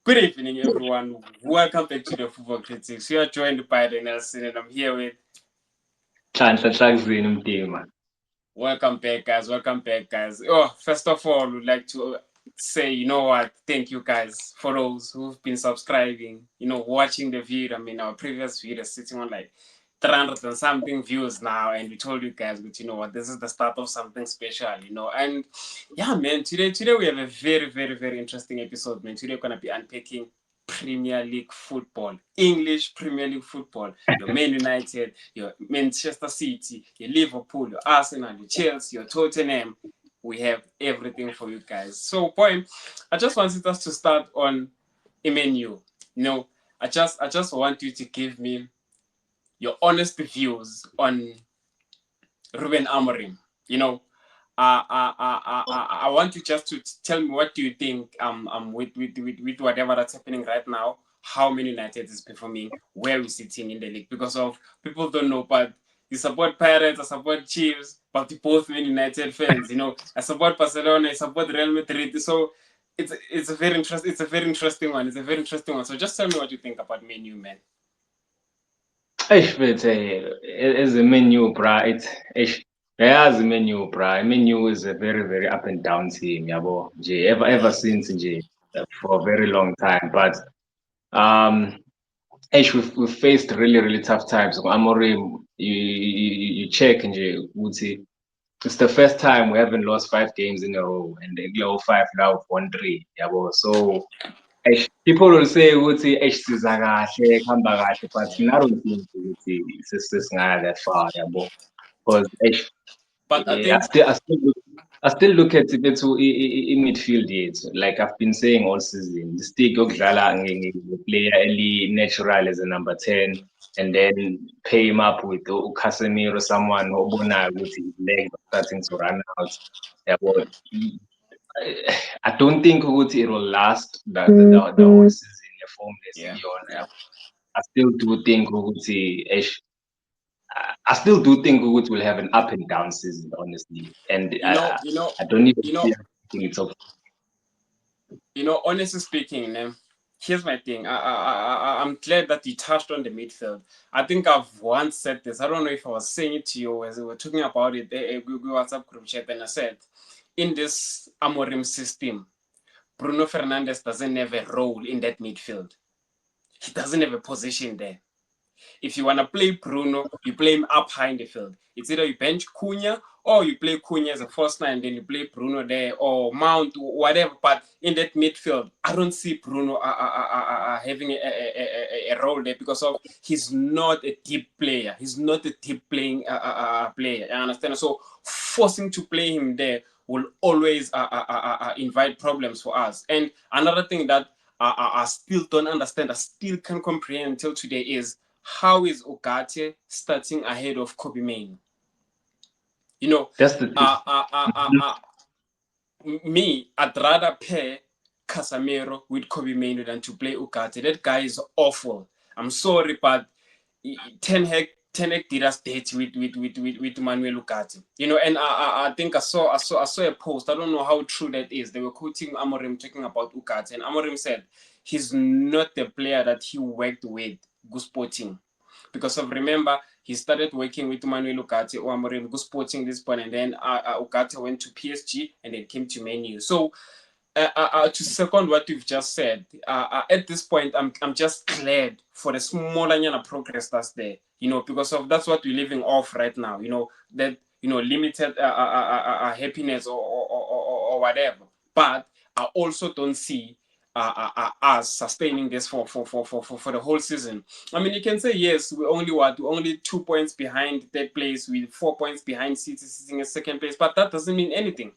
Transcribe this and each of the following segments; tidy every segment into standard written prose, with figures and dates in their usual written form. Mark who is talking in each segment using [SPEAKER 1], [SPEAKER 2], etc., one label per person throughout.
[SPEAKER 1] Good evening, everyone. Welcome back to the Football Critics. You are joined by the Nelson, and I'm here with.
[SPEAKER 2] Hlanhla Hlakuzini Mdima.
[SPEAKER 1] Welcome back, guys. Welcome back, guys. Oh, first of all, we'd like to say, you know what? Thank you, guys, for those who've been subscribing. Watching the video. I mean, our previous video sitting on like 300 and something views now, and we told you guys, but you know what? This is the start of something special. And yeah, man. Today we have a very, very, very interesting episode, man. Today we're gonna be unpacking Premier League football, English Premier League football, your Man United, your Manchester City, your Liverpool, your Arsenal, your Chelsea, your Tottenham. We have everything for you guys. So, boy, I just wanted us to start on a menu. I just want you to give me your honest views on Ruben Amorim. You know, I want you just to tell me what do you think with whatever that's happening right now, how Man United is performing, where we're sitting in the league. Because of people don't know, but you support Pirates, I support Chiefs, but we both Man United fans. I support Barcelona, I support Real Madrid. So it's a very interesting one. It's a very interesting one. So just tell me what you think about Man U, man.
[SPEAKER 2] But as a menu, bruh, as a menu, bruh, menu is a very, very up and down team, yabo. Nje, ever
[SPEAKER 1] Yeah.
[SPEAKER 2] since nje, for a very long time. But um, we've faced really, really tough times. Amorim, you check nje, uthi, it's the first time we haven't lost 5 games in a row, and the glow five now we've won three, yabo. So people will say ukuthi siza kahle kuhamba kahle but
[SPEAKER 1] Yeah.
[SPEAKER 2] I don't think ukuthi sesingaya that far yabo because
[SPEAKER 1] But I
[SPEAKER 2] I
[SPEAKER 1] think
[SPEAKER 2] still I still look I still look at bethu i-midfield yethu like I've been saying all season the stick yokudlala nge-player eli-natural as a number 10 and then pay him up with Casemiro someone obonayo ukuthi his legs are starting to run out yabo. I don't think ukuthi it will last the whole season the form
[SPEAKER 1] yeah,
[SPEAKER 2] lesiyona.
[SPEAKER 1] yeah.
[SPEAKER 2] I still do think ukuthi I still do think ukuthi will have an up and down season honestly, and
[SPEAKER 1] You know, you know,
[SPEAKER 2] I don't even
[SPEAKER 1] you know,
[SPEAKER 2] see us taking it off.
[SPEAKER 1] Honestly speaking, here's my thing. I'm glad that you touched on the midfield. I think I've once said this. I don't know if I was saying it to you as we were talking about it. We WhatsApp group chat, and I said, in this Amorim system, Bruno Fernandes doesn't have a role in that midfield. He doesn't have a position there. If you want to play Bruno, you play him up high in the field. It's either you bench Cunha or you play Cunha as a first line, then you play Bruno there or Mount, whatever. But in that midfield, I don't see Bruno having a role there because of he's not a deep player. He's not a deep playing player. I understand. So forcing to play him there will always invite problems for us. And another thing that I still don't understand, I still can't comprehend until today is how is Ogate starting ahead of Kobe Main? You know,
[SPEAKER 2] That's the thing.
[SPEAKER 1] uh, uh, uh, uh, uh, me, I'd rather pair Casemiro with Kobe Mainu than to play Ugarte. That guy is awful. I'm sorry, but Ten Hag did us dirty with Manuel Ugarte. And I think I saw a post. I don't know how true that is. They were quoting Amorim talking about Ugarte, and Amorim said he's not the player that he worked with Sporting. Because of remember, he started working with Manuel Ugarte or Amorim Sporting this point, and then Ugarte went to PSG and then came to Man U. So to second what you've just said, at this point, I'm just glad for the smaller progress that's there. Because of that's what we're living off right now. That limited happiness or whatever. But I also don't see us sustaining this for the whole season. I mean, you can say yes, we're only 2 points behind third place, with 4 points behind City sitting in second place, but that doesn't mean anything.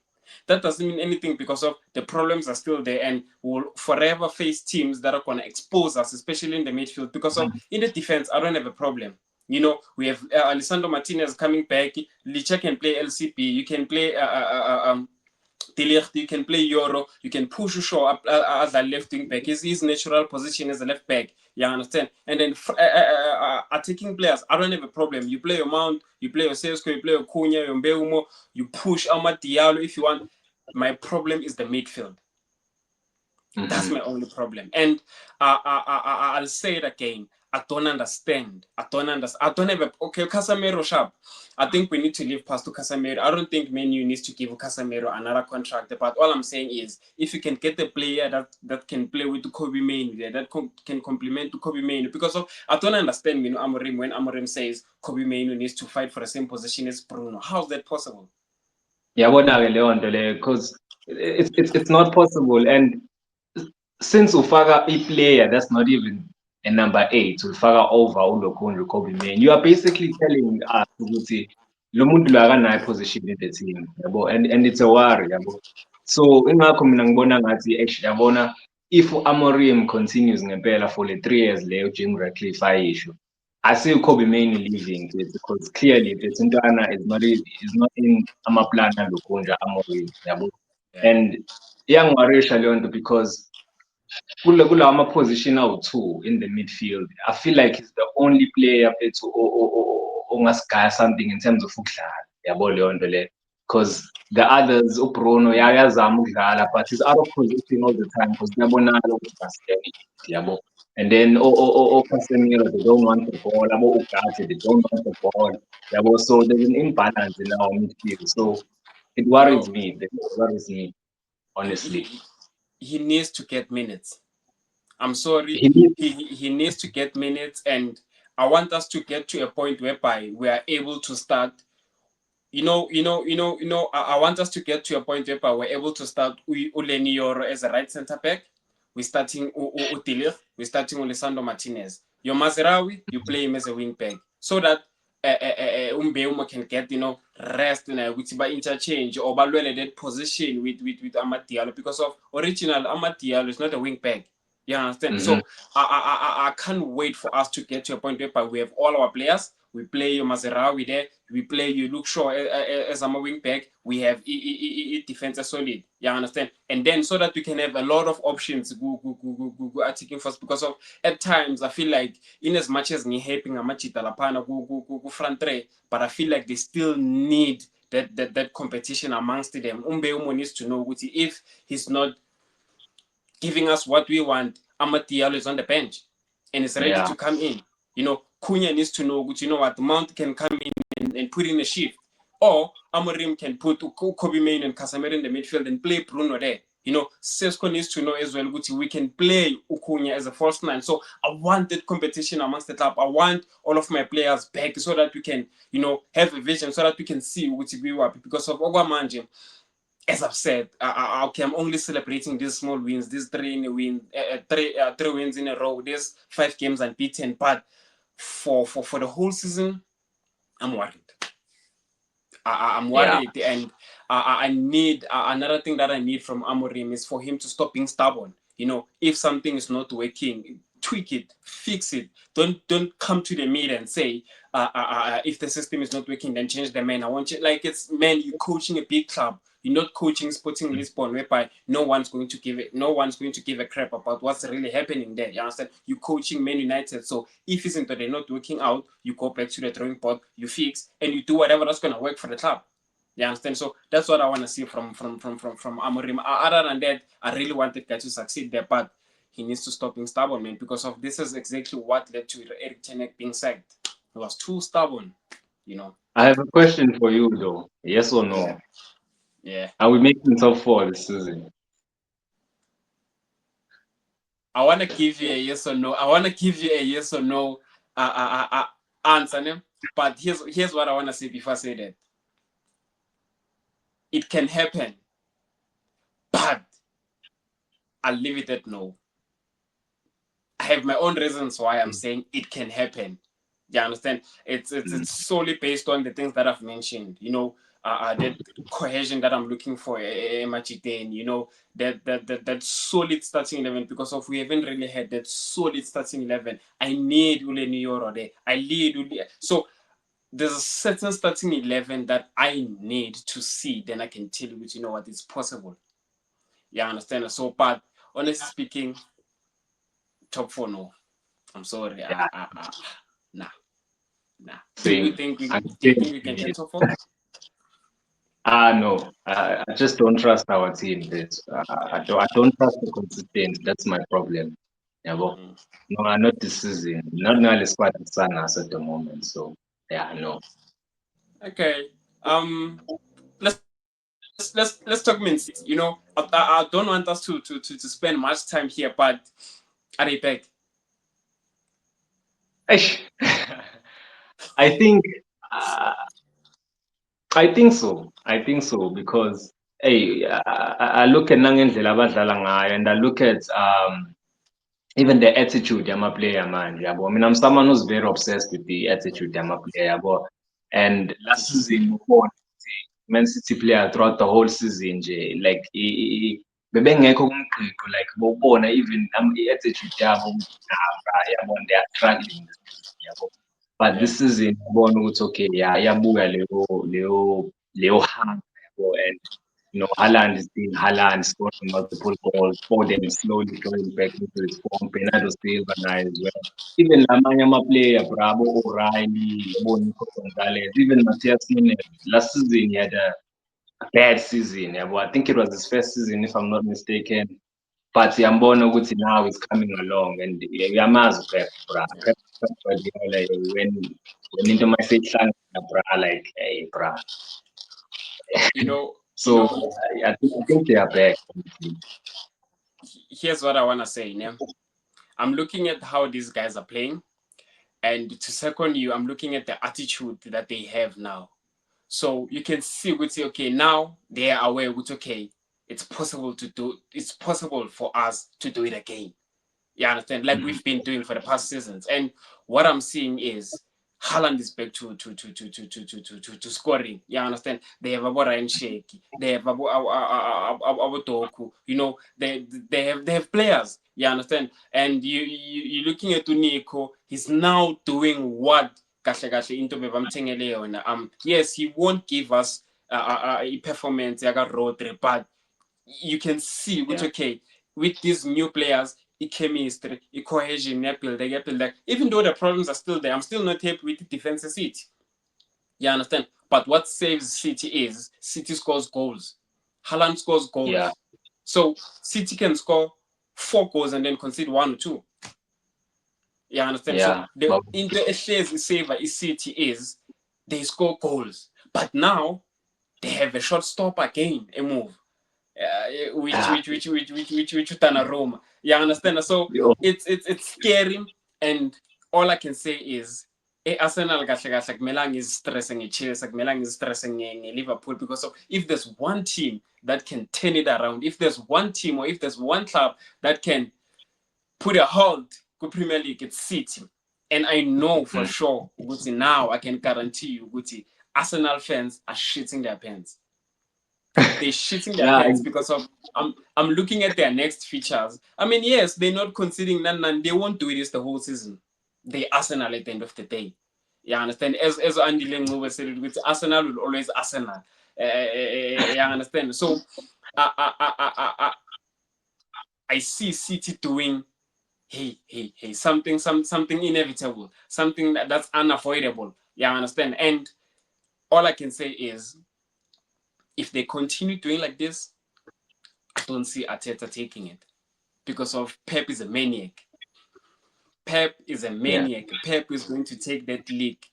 [SPEAKER 1] That doesn't mean anything because of the problems are still there, and we'll forever face teams that are going to expose us, especially in the midfield. Because of in the defense, I don't have a problem. We have Alessandro Martinez coming back. Licha can play LCP. You can play Delirte, you can play Euro, you can push Shaw up as a left wing back. His natural position is a left back. You understand? And then attacking players, I don't have a problem. You play your Mount, you play your Sesko, you play your Cunha, your Mbeumo, you push Amad Diallo if you want. My problem is the midfield. That's my only problem. And I'll say it again. I don't understand. I don't have a okay, Casemiro sharp. I think we need to leave past to Casemiro. I don't think Man U needs to give Casemiro another contract. But all I'm saying is, if you can get a player that can play with Kobe Mainoo, that can complement to Kobe Mainoo, because I don't understand, Amorim, when Amorim says Kobe Mainoo needs to fight for the same position as Bruno. How's that possible?
[SPEAKER 2] Yeah, because it's not possible. And since ufaka a player that's not even a number 8, ufaka over uLokonjo Kobe Mainoo, you are basically telling us ukuthi lo muntu lo akanayo position in the team, yabo, and it's a worry, yabo. So ingakho mina ngibona ngathi actually yabona if Amorim continues ngempela for the 3 years leyo Jim Ratcliffe ayisho, I see Kobe Mainoo leaving because clearly the Tintana is not in amaplana Lokonja Amorim, yabo.
[SPEAKER 1] Yeah.
[SPEAKER 2] And iyangiwarisha leyo nto because kulawa ama-position awu-2 in the midfield, I feel like he's the only player phethu ongasigaya something in terms of ukudlala, yabo leyo nto leyo. Because the others, uBruno uyazama ukudlala, but he's out of position all the time because kuyabonakala ukuthi basiyani, yabo. And then Casemiro, they don't want the ball. Ugarte, they don't want the ball. Yabo. So there's an imbalance in our midfield. So it worries me. It worries me, honestly.
[SPEAKER 1] He needs to get minutes. I'm sorry. He needs to get minutes, and I want us to get to a point whereby we are able to start. I want us to get to a point whereby we're able to start Uleni Yoro as a right centre back. We're starting Utilir. We're starting Lisandro Martinez. Your Mazerawi, you play him as a wing back, so that Umbeuma can get rest with by interchange or that position with Amad Diallo, because of original Amad Diallo is not a wing back. You understand? So I can't wait for us to get to a point where we have all our players. We play your Mazerawi there. We play you Luke Shaw as a wing back. We have defense solid. You understand? And then so that we can have a lot of options go attacking first, because of at times I feel like in as much as ni helping Amachita Lapana go front three, but I feel like they still need that competition amongst them. Umo needs to know if he's not giving us what we want, Amad Diallo is on the bench and is ready to come in. Cunha needs to know, what Mount can come in and put in a shift. Or Amorim can put Kobe Mainoo and Casemiro in the midfield and play Bruno there. Sesko needs to know as well, we can play Cunha as a false nine. So I want that competition amongst the club. I want all of my players back so that we can, have a vision, so that we can see what we want. Because of Ogwamanje, as I've said, I'm only celebrating these small wins, these three wins in a row, these 5 games unbeaten. But for the whole season, I'm worried. I'm worried, and I need another thing that I need from Amorim is for him to stop being stubborn. If something is not working, tweak it, fix it. Don't come to the media and say, if the system is not working, then change the man. I want you you're coaching a big club. You're not coaching Sporting Lisbon, whereby no one's going to give a crap about what's really happening there. You understand? You're coaching Man United, so if isn't that they're not working out, you go back to the drawing board, you fix, and you do whatever that's gonna work for the club. You understand? So that's what I want to see from Amorim. Other than that, I really want the guy to succeed there, but he needs to stop being stubborn, man, because of this is exactly what led to Erik ten Hag being sacked. He was too stubborn.
[SPEAKER 2] I have a question for you though. Yes or no?
[SPEAKER 1] Yeah.
[SPEAKER 2] Are we making top 4 this season?
[SPEAKER 1] I want to give you a yes or no. I want to give you a yes or no answer, but here's what I want to say before I say that. It can happen, but I'll leave it at no. I have my own reasons why I'm saying it can happen. You understand? It's solely based on the things that I've mentioned. That cohesion that I'm looking for, Machiten. That solid starting 11, because of we haven't really had that solid starting 11. I need Uleni Yoro there. So there's a certain starting 11 that I need to see. Then I can tell you, what, it's possible. You understand? So, but honestly speaking, top 4 no. I'm sorry. Nah. Do you think we can get top 4?
[SPEAKER 2] No, I just don't trust our team. I don't trust the consistency. That's my problem. Yeah, but
[SPEAKER 1] Mm.
[SPEAKER 2] no, not this season. Not now. It's quite sun us at the moment. So yeah, no.
[SPEAKER 1] Okay. Let's talk Man City. You know, I don't want us to spend much time here, but are they back?
[SPEAKER 2] Eish. I think uh, I think so. I think so because hey, I look at nangendlela abadlala ngayo and I look at even the attitude yama-player manje yabo. I mean, I'm someone who's very obsessed with the attitude yama-player yabo. And last season ubona ukuthi Man City player throughout the whole season nje like bebengekho kumqiqo like bowubona even i-attitude yabo yabo they are struggling this season yabo. But
[SPEAKER 1] Yeah.
[SPEAKER 2] this season ubona ukuthi okay yeah iyabuya leyo hunger yabo and you know, Haaland is being Haaland, scoring multiple goals, Foden slowly going back into his form, Bernardo Silva now as well. Even Lamanya player, Bravo, O'Reilly, yabo Nico Gonzalez, even Matthias Nunes. Last season he had a bad season. Yabo. I think it was his first season, if I'm not mistaken. But Yambono Guti now is coming along and Yamazu Pep,
[SPEAKER 1] Yeah.
[SPEAKER 2] Pep Guardiola, when into my face, like, hey, bra.
[SPEAKER 1] You know, you
[SPEAKER 2] So
[SPEAKER 1] know.
[SPEAKER 2] I think they are back.
[SPEAKER 1] Here's what I wanna say. Yeah? I'm looking at how these guys are playing, and to second you, I'm looking at the attitude that they have now. So you can see, we say, okay, now they are aware, with okay, it's possible to do. It's possible for us to do it again. You understand? Like
[SPEAKER 2] Mhm.
[SPEAKER 1] we've been doing for the past seasons. And what I'm seeing is Haaland is back to scoring. You understand? They have about Ryan Sheikh. They have about Doku. You know, they have players. You understand? And you're looking at Nico. He's now doing what kahle kahle into bebamthengele yona. Yes, he won't give us a performance like a Rodri, but you can see which
[SPEAKER 2] Yeah,
[SPEAKER 1] okay with these new players chemistry cohesion build even though the problems are still there. I'm still not happy with the defense of City, you understand, but what saves City is City scores goals. Haaland scores
[SPEAKER 2] yeah,
[SPEAKER 1] goals, so City can score 4 goals and then concede 1 or 2, you understand. So
[SPEAKER 2] yeah.
[SPEAKER 1] the
[SPEAKER 2] But
[SPEAKER 1] into a shares saver is City is they score goals, but now they have a short stop again, a move which
[SPEAKER 2] ah,
[SPEAKER 1] which which which which which which Roma. You understand? So
[SPEAKER 2] yo,
[SPEAKER 1] it's scary, and all I can say is Arsenal kahle kahle akumelanga izistresse nge-Chelsea, akumelanga izistresse nge-Liverpool, because of if there's one team that can turn it around, if there's one team or if there's one club that can put a halt to Premier League, it's City. And I know for
[SPEAKER 2] mm,
[SPEAKER 1] sure, Guti, now I can guarantee you, Guti, Arsenal fans are shitting their pants. They're shitting their
[SPEAKER 2] yeah,
[SPEAKER 1] pants because of I'm looking at their next features. I mean, yes, they're not conceding none. They won't do this the whole season. They Arsenal at the end of the day. You understand? As Andy Lengo said it, with Arsenal will always Arsenal. You understand? So I, I, I, I, I, I see City doing hey something inevitable, something that's unavoidable. You understand? And all I can say is if they continue doing like this, I don't see Arteta taking it because of Pep is a maniac. Pep is a
[SPEAKER 2] yeah.
[SPEAKER 1] maniac. Pep is going to take that league.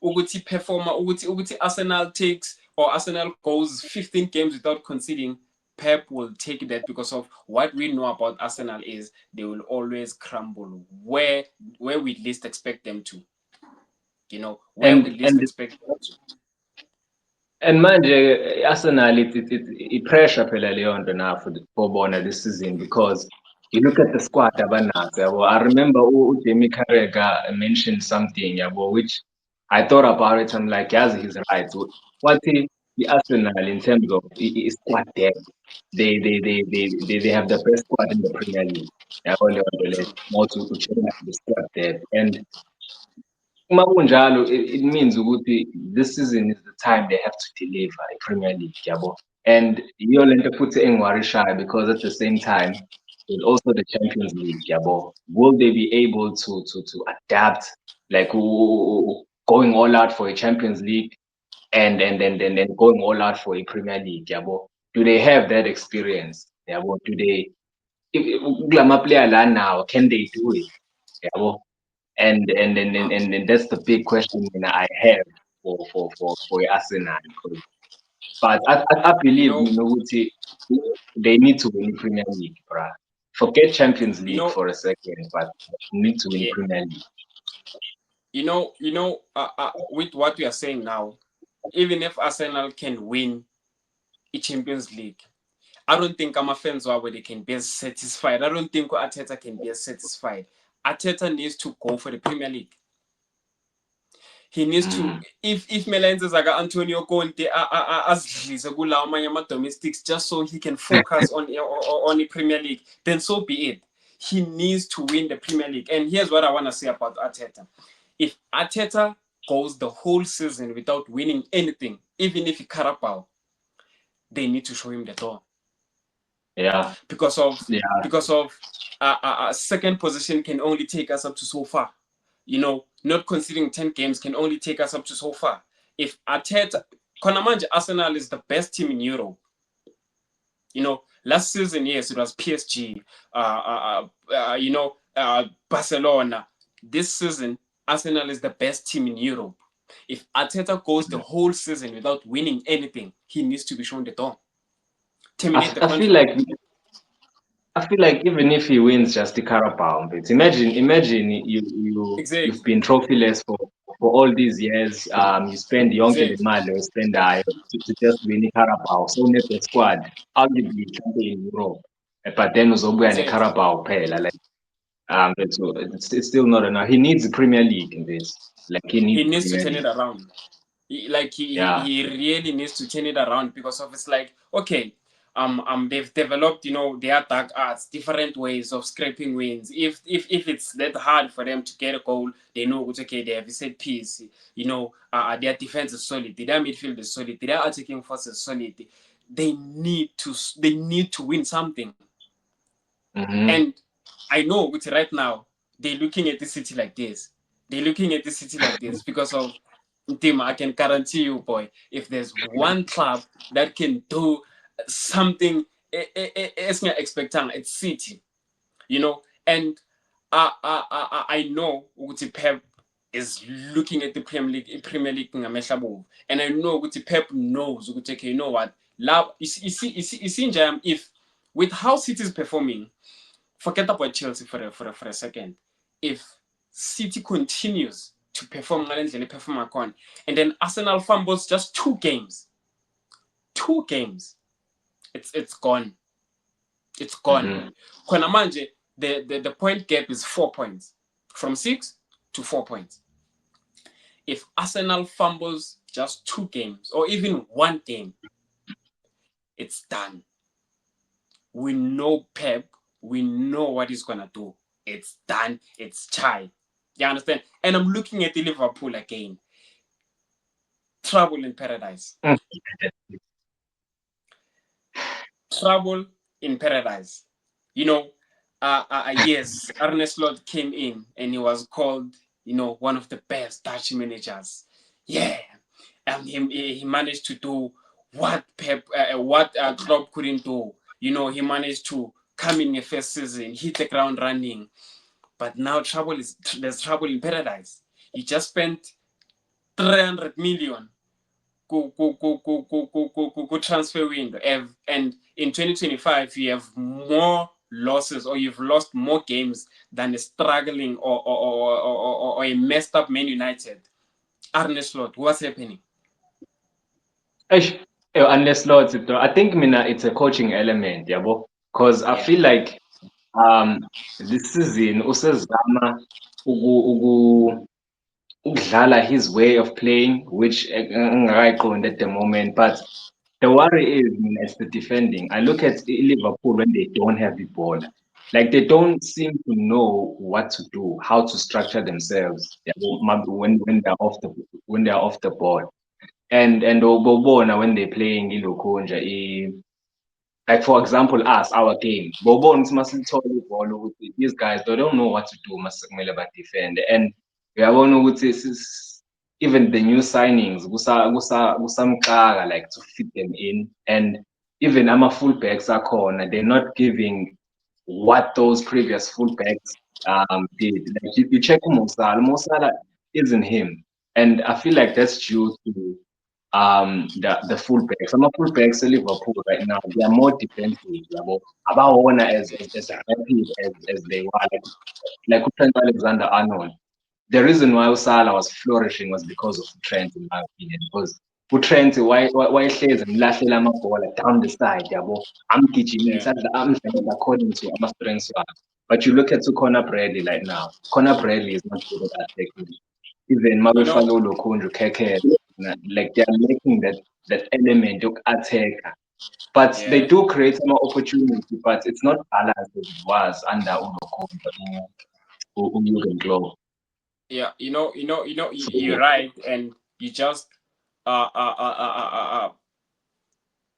[SPEAKER 1] Uguti performer, Uguti Arsenal takes or Arsenal goes 15 games without conceding. Pep will take that because of what we know about Arsenal is they will always crumble where we least expect them to. You know, where we
[SPEAKER 2] And
[SPEAKER 1] least
[SPEAKER 2] and
[SPEAKER 1] expect them to.
[SPEAKER 2] and manje Arsenal i-pressure phela leyo nto na for bona this season because you look at the squad abanazo yabo. I remember Jamie Carragher mentioned something yabo which I thought about it. I'm like, yes, he's right. What the Arsenal in terms of squad depth, they have the best squad in the Premier League. Yabo leyo nto leyo. More to check the squad depth and uma kunjalo, it means ukuthi this season is the time they have to deliver i-Premier League yabo. And yiyo lento futhi engiwarishayo because at the same time there's also the Champions League yabo. Will they be able to adapt like going all out for a Champions League? and going all out for a Premier League, yabo. Do they have that experience? Yabo, do they kulama player la now, can they do it? Yabo. And that's the big question I have for Arsenal. But I
[SPEAKER 1] You
[SPEAKER 2] believe
[SPEAKER 1] know,
[SPEAKER 2] they need to win Premier League, bruh. Forget Champions
[SPEAKER 1] you
[SPEAKER 2] League
[SPEAKER 1] know,
[SPEAKER 2] for a second, but need to win
[SPEAKER 1] yeah,
[SPEAKER 2] Premier League.
[SPEAKER 1] with what we are saying now, even if Arsenal can win a Champions League, I don't think I'm a fans where they can be as satisfied. I don't think Arteta can be as satisfied. Arteta needs to go for the Premier League. He needs to,
[SPEAKER 2] Mm.
[SPEAKER 1] if Melenze Zaga Antonio Conte azidlise kulawo amanye ama-domestics just so he can focus on the Premier League, then so be it. He needs to win the Premier League. And here's what I want to say about Arteta. If Arteta goes the whole season without winning anything, even if he Carabao, they need to show him the door.
[SPEAKER 2] Yeah.
[SPEAKER 1] Because of
[SPEAKER 2] Yeah.
[SPEAKER 1] second position can only take us up to so far. Not considering 10 games can only take us up to so far. If Arteta, Konamanje Arsenal is the best team in Europe. Last season, yes, it was PSG, Barcelona. This season, Arsenal is the best team in Europe. If Arteta goes the whole season without winning anything, he needs to be shown the door. Terminate the
[SPEAKER 2] I feel
[SPEAKER 1] contract.
[SPEAKER 2] like even if he wins just the Carabao, but imagine you've
[SPEAKER 1] Exactly.
[SPEAKER 2] been trophyless for all these years. You spend yonke le
[SPEAKER 1] Exactly.
[SPEAKER 2] mali oyispend to just win the Carabao. So net the squad, arguably champion in Europe. But then uzobuya ne
[SPEAKER 1] Exactly.
[SPEAKER 2] Carabao phela. It's still not enough. He needs the Premier League in this. Like he
[SPEAKER 1] He
[SPEAKER 2] needs the
[SPEAKER 1] needs to
[SPEAKER 2] Premier
[SPEAKER 1] turn it
[SPEAKER 2] League.
[SPEAKER 1] around.
[SPEAKER 2] Yeah.
[SPEAKER 1] He really needs to turn it around because of it's like, okay, they've developed their dark arts, different ways of scraping wins. If it's that hard for them to get a goal, they know it's okay. They have a set piece. Their defense is solid. Their midfield is solid. Their attacking force is solid. They need to win something.
[SPEAKER 2] Mm-hmm.
[SPEAKER 1] And I know right now they're looking at the city like this. They're looking at the city like this because of Tim. I can guarantee you, boy, if there's one club that can do something, it's not expecting, it's City. And I know Uti Pep is looking at the Premier League and I know Uti Pep knows Uti, okay, you know what? Love, you see, Jam, if with how City is performing, forget about Chelsea for a second. If City continues to perform and then Arsenal fumbles just two games, it's gone. It's gone.
[SPEAKER 2] Mm-hmm.
[SPEAKER 1] Konamanje, the point gap is 4 points, from 6 to 4 points. If Arsenal fumbles just 2 games or even 1 game, it's done. We know Pep. We know what he's gonna do. It's done. It's chai. You understand? And I'm looking at the Liverpool again. Trouble in paradise. Trouble in paradise. You know, yes, Arne Slot came in and he was called, one of the best Dutch managers. Yeah, and he managed to do what Klopp couldn't do. He managed to come in the first season, hit the ground running. But now there's trouble in paradise. He just spent 300 million go transfer window, and in 2025 you have more losses, or you've lost more games than a struggling or a messed up Man United. Arne Slot, what's happening?
[SPEAKER 2] Eish, unless Lord, I think mina it's a coaching element, yabo. Because I
[SPEAKER 1] Yeah.
[SPEAKER 2] feel like this season usezama ukudlala his way of playing, which engakayiqondi at the moment. But the worry is, mina, it's the defending. I look at Liverpool when they don't have the ball. Like they don't seem to know what to do, how to structure themselves, yabo, when they're off the ball. And bobona when they're playing ilokhunja like for example us, our game, bobona ukuthi masilithola ibhola ukuthi these guys they don't know what to do mase kumele ba defend, and uyabona ukuthi even the new signings, kusamkaka like to fit them in. And even ama-fullbacks akhona, they're not giving what those previous fullbacks did. Like you check Mo Salah isn't him. And I feel like that's due to the fullbacks. Some fullbacks at Liverpool right now, they are more defensive. About as rapid as they were. Like Trent Alexander-Arnold. The reason why Salah was flourishing was because of Trent, in my opinion. Because uTrent wayehlezi ngilahlela amabhola down the side, yabo. Amgijimisa, amdlalisa according to ama-strengths wakhe. But you look at Conor Bradley right now. Conor Bradley is not good at attacking. Even
[SPEAKER 1] You know,
[SPEAKER 2] Mabefalo Lokonjo Keke, like they're lacking that element of attack. But they do create some opportunity, but it's not balanced as it was under Ulokonjo, Jurgen Klopp.
[SPEAKER 1] yeah, you're right, and you just uh, uh, uh, uh,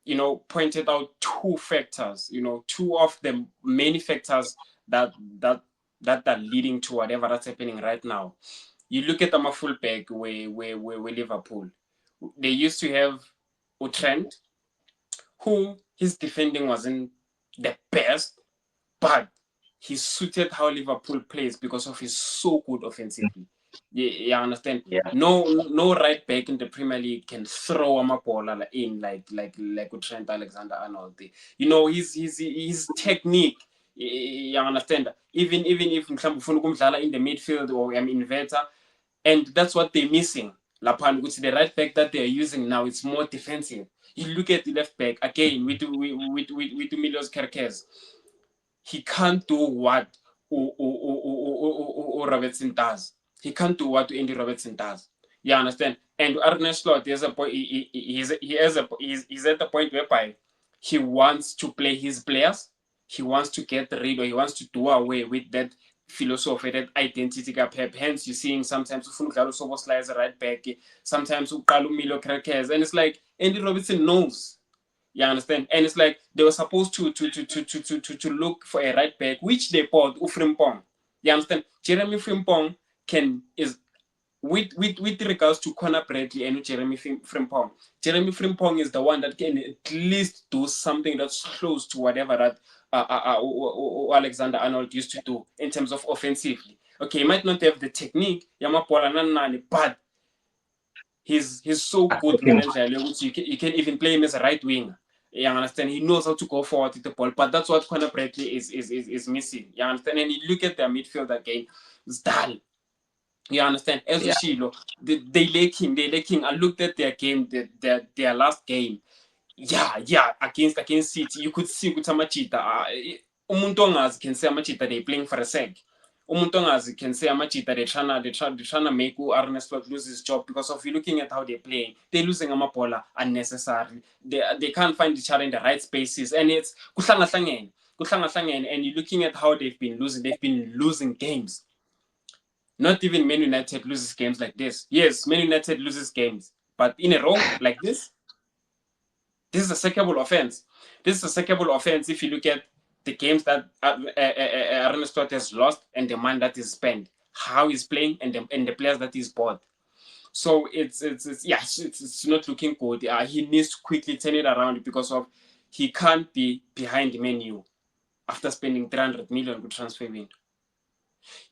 [SPEAKER 1] uh, uh, pointed out two factors. Two of the many factors that that that are leading to whatever that's happening right now. You look at the fullback where Liverpool, they used to have Utrent, who his defending wasn't the best, but he suited how Liverpool plays because of his so good offensively. You understand?
[SPEAKER 2] Yeah.
[SPEAKER 1] No right back in the Premier League can throw a ball in like Trent Alexander-Arnold. His technique. You understand? Even if mhlawumbe in the midfield or inverter, and that's what they're missing. Lapan, which the right back that they are using now, it's more defensive. You look at the left back again with Milos Kerkez. He can't do what Robertson does. He can't do what Andy Robertson does. You understand? And Arne Slot is a point. He's at the point whereby he wants to play his players. He wants to get rid, or he wants to do away with that philosophy, that identity gap. Hence, you're seeing sometimes Ufunu Sobosla as a right back, sometimes Ukalu Milo Krakez, and it's like Andy Robertson knows. You understand? And it's like they were supposed to look for a right back, which they bought Frimpong. You understand? Jeremy Frimpong is with regards to Conor Bradley and Jeremy Frimpong. Jeremy Frimpong is the one that can at least do something that's close to whatever that Alexander Arnold used to do in terms of offensively. Okay, he might not have the technique, but he's so good. You can even play him as a right winger. You understand? He knows how to go forward with the ball, but that's what Conor Bradley is missing. You understand? And you look at their midfield again, it's dull. You understand? As Ushilo, they lack him. I looked at their game, their last game. Yeah, against City, you could see with Amachita. Umuntu ongazi can say Amachita they playing for a sec. Umuntu ongazi can say Amachita they trying to make Arne Slot lose his job because of you looking at how they're playing. They're losing Amapola unnecessarily. They can't find each other in the right spaces, and it's kuhlanga and you're looking at how they've been losing. They've been losing games. Not even Man United loses games like this. Yes, Man United loses games, but in a row like this is a sackable offense. This is a sackable offense if you look at the games that Arne Slot has lost and the money that is spent, how he's playing, and the players that he's bought. So it's not looking good. He needs to quickly turn it around because of he can't be behind the menu after spending 300 million with transfer window.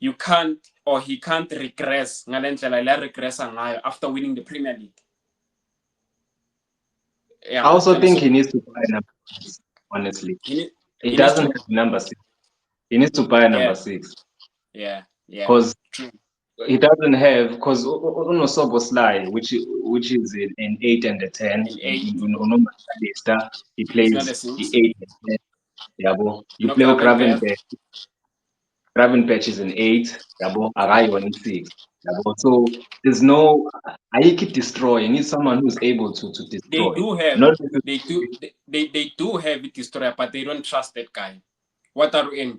[SPEAKER 1] You can't, or he can't regress after winning the Premier League.
[SPEAKER 2] I also think he needs to buy a number 6, honestly. He doesn't have number 6. He needs to buy a number 6.
[SPEAKER 1] Yeah.
[SPEAKER 2] Because he doesn't have, because Unosoboslai, which is in 8 and a 10, he plays 8 and 10. Yabo. You play Gravenberch is an 8, yabo. Arayo in 6. Yabo. So there's no Aiki destroy. You need someone who's able to destroy.
[SPEAKER 1] They do have a destroyer, but they don't trust that guy. What are we in?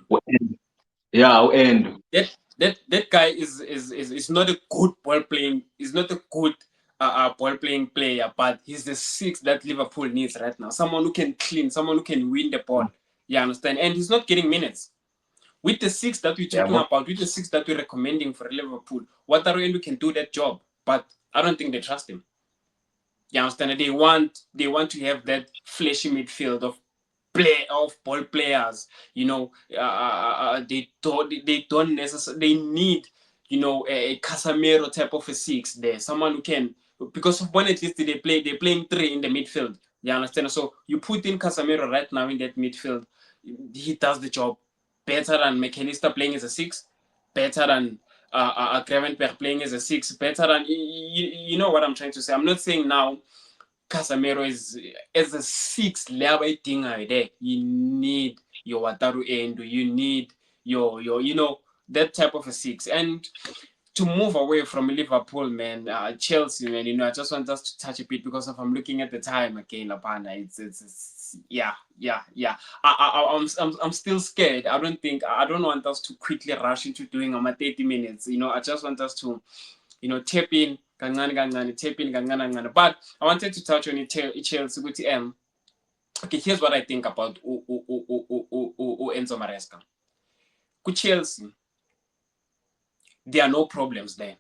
[SPEAKER 2] Yeah, and
[SPEAKER 1] that guy is not a good ball playing. He's not a good ball playing player, but he's the 6 that Liverpool needs right now. Someone who can clean, someone who can win the ball. You understand? And he's not getting minutes. With the 6 that we're talking about, with the 6 that we're recommending for Liverpool, Wataru Endo can do that job, but I don't think they trust him. You understand? They want to have that flashy midfield of ball players. They don't necessarily, they need, a Casemiro type of a six there, someone who can, because when at least they're playing three in the midfield. You understand? So you put in Casemiro right now in that midfield, he does the job better than McAllister playing as a six, better than Gravenberch playing as a six, better than, you know what I'm trying to say. I'm not saying now Casemiro is as a six level thing there. You need your Wataru Endo, you need your that type of a six. And to move away from Liverpool, man, Chelsea, man, I just want us to touch a bit because if I'm looking at the time again, Lapana, it's yeah. I'm still scared. I don't want us to quickly rush into doing 30 minutes. I just want us to, tap in kancane kancane, tap in kancane kancane. But I wanted to touch on Chelsea ukuthi okay, here's what I think about Enzo Maresca. Ku Chelsea, there are no problems there.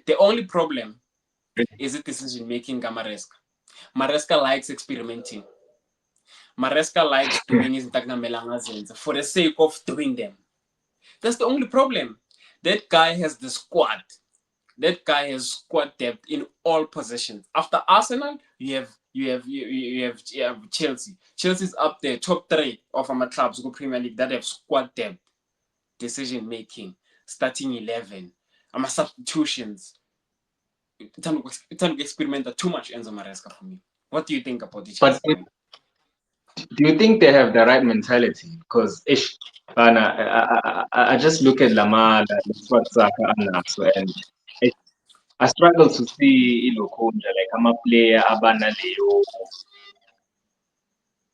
[SPEAKER 1] The only problem is the decision making ka Maresca. Maresca likes experimenting. Maresca likes doing his for the sake of doing them. That's the only problem. That guy has the squad. That guy has squad depth in all positions. After Arsenal, you have Chelsea. Chelsea's up there, top three of our clubs go Premier League that have squad depth, decision making, starting 11, substitutions. It's an experiment too much Enzo Maresca for me. What do you think about the Chelsea?
[SPEAKER 2] But do you think they have the right mentality? Because I just look at Lamar, and I struggle to see Ilokonja like I'm a player, abana leyo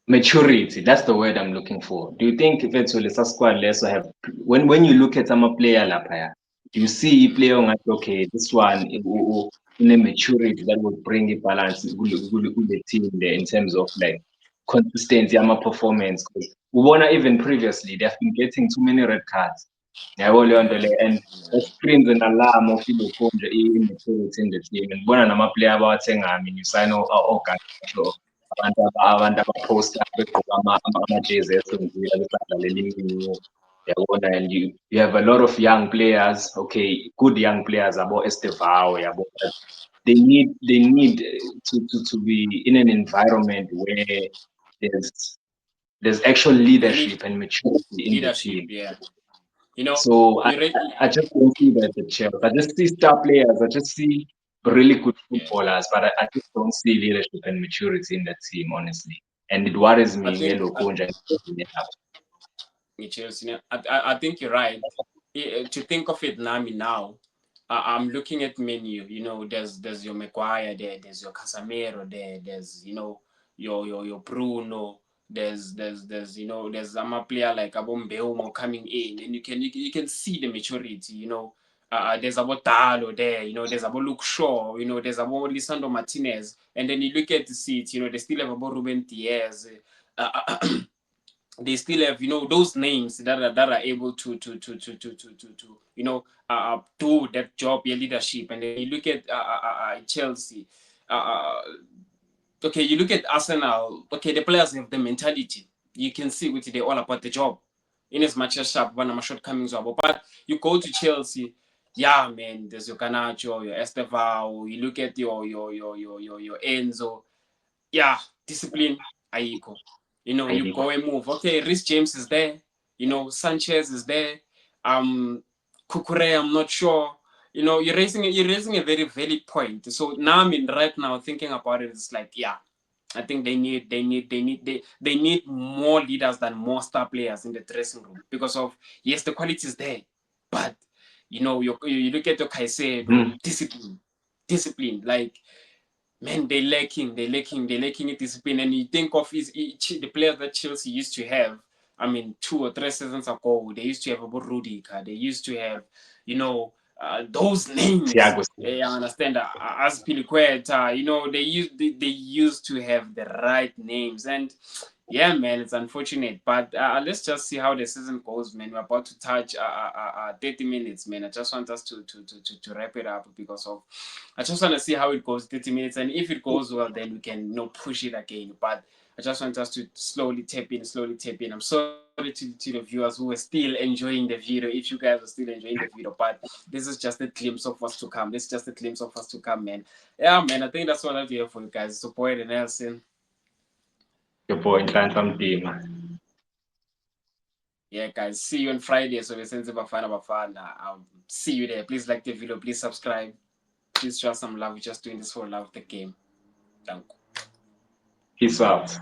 [SPEAKER 2] maturity. That's the word I'm looking for. Do you think if it's a squad less have when you look at some player lapaya, do you see player on okay, this one in a maturity that would bring a balance with the team there in terms of like consistency, performance. Because we wanna even previously they've been getting too many red cards. And that screams an alarm of immaturity in the team. And when I'm a player about saying, I mean, you sign abantu abaphosta begqoka amajezi esenzile besadlala elinye yabona, and you have a lot of young players, okay, good young players abo Estevao yabo, they need to be in an environment where there's actual leadership and maturity in the team.
[SPEAKER 1] Yeah.
[SPEAKER 2] So I just don't see that the Chelsea. I just see star players. I just see really good footballers, but I just don't see leadership and maturity in the team, honestly. And it worries me.
[SPEAKER 1] I think you're right. To think of it now, I'm looking at menu. There's your Maguire there, there's your Casemiro there, there's your Bruno. There's there's a player like Abombeumo coming in, and you can see the maturity. There's about Dalo there, there's about Luke Shaw, there's about Lisandro Martinez, and then you look at the seats, they still have about Ruben Diaz. They still have those names that are able to do that job, your leadership. And then you look at Chelsea. Okay, you look at Arsenal. Okay, the players have the mentality. You can see what they're all about the job. In as much as sharp one of my shortcomings are, but you go to Chelsea. Yeah, man. There's your Garnacho, your Estevao. You look at your Enzo. Yeah, discipline. Aiko. You go and move. Okay, Rhys James is there. Sanchez is there. Kukure, I'm not sure. You're raising a very valid point. So now right now thinking about it, it's like, yeah, I think they need more leaders than more star players in the dressing room, because of, yes, the quality is there, but you look at your Caicedo, discipline, like, man, they're lacking in discipline. And you think of the players that Chelsea used to have. I mean, 2 or 3 seasons ago, they used to have about Rudiger. They used to have, those names. I understand. Azpilicueta. They used to have the right names. And Yeah, man, it's unfortunate, but let's just see how the season goes, man. We're about to touch 30 minutes, man. I just want us to wrap it up because of I just want to see how it goes 30 minutes, and if it goes well, then we can push it again. But I just want us to slowly tap in, slowly tap in. I'm sorry to the viewers who are still enjoying the video, if you guys are still enjoying the video, but this is just a glimpse of what's to come. This is just a glimpse of what's to come, man. Yeah, man, I think that's what I do for you guys. Support and Nelson.
[SPEAKER 2] Your boy Nhlanhla Mdima.
[SPEAKER 1] Yeah, guys, see you on Friday. So we send Bafana. See you there. Please like the video. Please subscribe. Please show some love. We're just doing this for love of the game. Thank you.
[SPEAKER 2] Peace out.